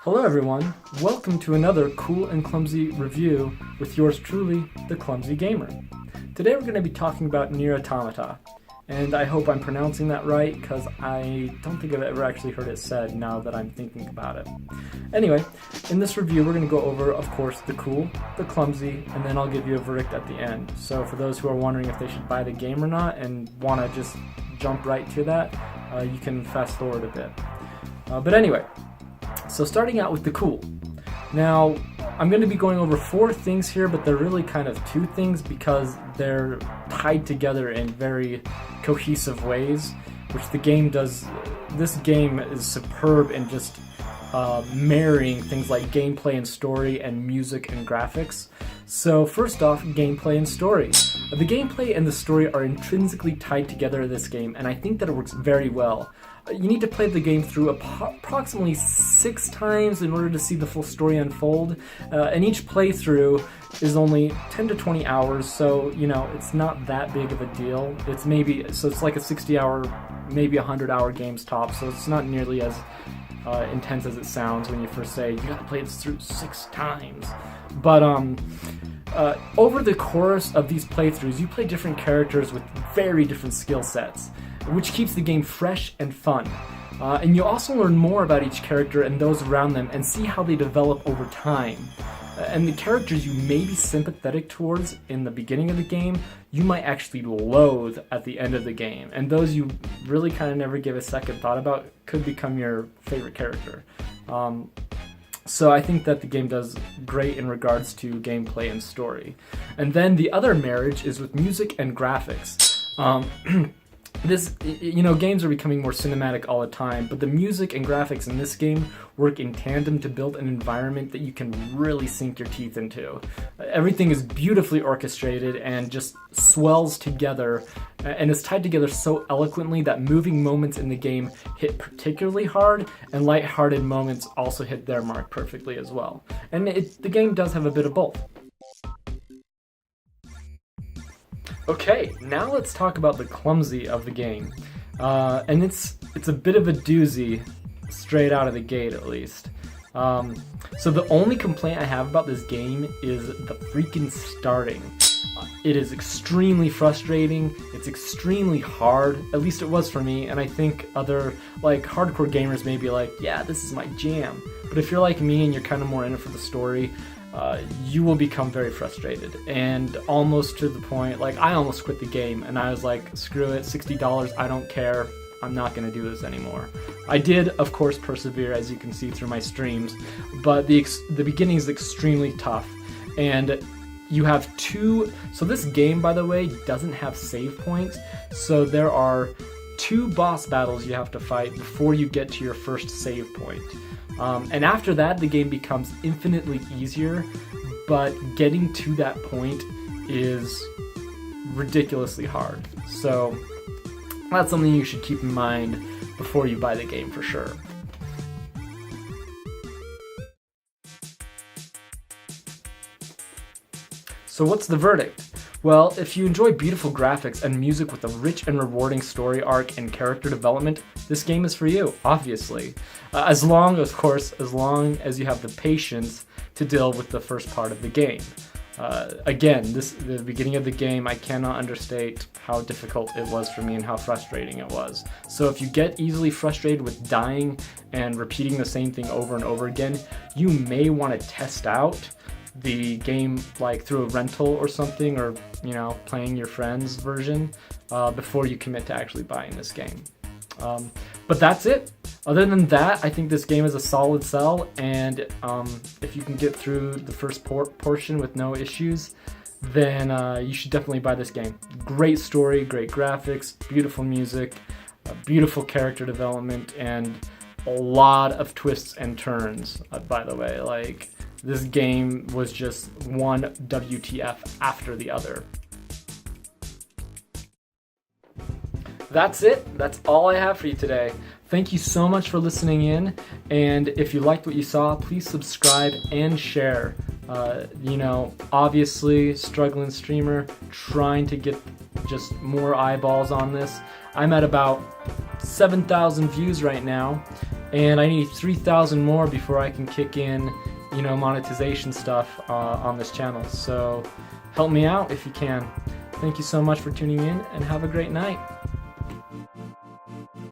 Hello everyone, welcome to another cool and clumsy review with yours truly, the Clumsy Gamer. Today we're going to be talking about NieR Automata, and I hope I'm pronouncing that right because I don't think I've ever actually heard it said now that I'm thinking about it. Anyway, in this review we're going to go over, of course, the cool, the clumsy, and then I'll give you a verdict at the end. So for those who are wondering if they should buy the game or not and want to just jump right to that, you can fast forward a bit. But anyway, so starting out with the cool. Now, I'm going to be going over 4 things here, but they're really kind of 2 things because they're tied together in very cohesive ways, which the game does. This game is superb in just marrying things like gameplay and story and music and graphics. So first off, gameplay and story. The gameplay and the story are intrinsically tied together in this game, and I think that it works very well. You need to play the game through approximately 6 times in order to see the full story unfold, and each playthrough is only 10 to 20 hours, so you know it's not that big of a deal. It's like a 60-hour, maybe 100-hour game's top, so it's not nearly as intense as it sounds when you first say you gotta play this through 6 times. But over the course of these playthroughs, you play different characters with very different skill sets, which keeps the game fresh and fun. And you also learn more about each character and those around them and see how they develop over time. And the characters you may be sympathetic towards in the beginning of the game, you might actually loathe at the end of the game. And those you really kind of never give a second thought about could become your favorite character. So I think that the game does great in regards to gameplay and story. And then the other marriage is with music and graphics. Games are becoming more cinematic all the time, but the music and graphics in this game work in tandem to build an environment that you can really sink your teeth into. Everything is beautifully orchestrated and just swells together, and is tied together so eloquently that moving moments in the game hit particularly hard, and lighthearted moments also hit their mark perfectly as well. And the game does have a bit of both. Okay, now let's talk about the clumsy of the game. And it's a bit of a doozy, straight out of the gate at least. So the only complaint I have about this game is the freaking starting. It is extremely frustrating, it's extremely hard, at least it was for me, and I think other hardcore gamers may be like, yeah, this is my jam. But if you're like me and you're kind of more in it for the story, you will become very frustrated, and almost to the point, I almost quit the game, and I was like, screw it, $60, I don't care, I'm not going to do this anymore. I did, of course, persevere, as you can see through my streams, but the beginning is extremely tough, and you have so this game, by the way, doesn't have save points, so there are 2 boss battles you have to fight before you get to your first save point. And after that, the game becomes infinitely easier, but getting to that point is ridiculously hard. So that's something you should keep in mind before you buy the game for sure. So what's the verdict? Well, if you enjoy beautiful graphics and music with a rich and rewarding story arc and character development, this game is for you, obviously. As long as you have the patience to deal with the first part of the game. Again, the beginning of the game, I cannot understate how difficult it was for me and how frustrating it was. So if you get easily frustrated with dying and repeating the same thing over and over again, you may want to test out the game through a rental or something, or playing your friend's version before you commit to actually buying this game. But that's it. Other than that, I think this game is a solid sell, and if you can get through the first portion with no issues, then you should definitely buy this game. Great story, great graphics, beautiful music, beautiful character development, and a lot of twists and turns, by the way. This game was just one WTF after the other. That's it. That's all I have for you today. Thank you so much for listening in, and if you liked what you saw, please subscribe and share. You know, obviously struggling streamer, trying to get just more eyeballs on this. I'm at about 7,000 views right now, and I need 3,000 more before I can kick in, you know, monetization stuff on this channel. So help me out if you can. Thank you so much for tuning in, and have a great night.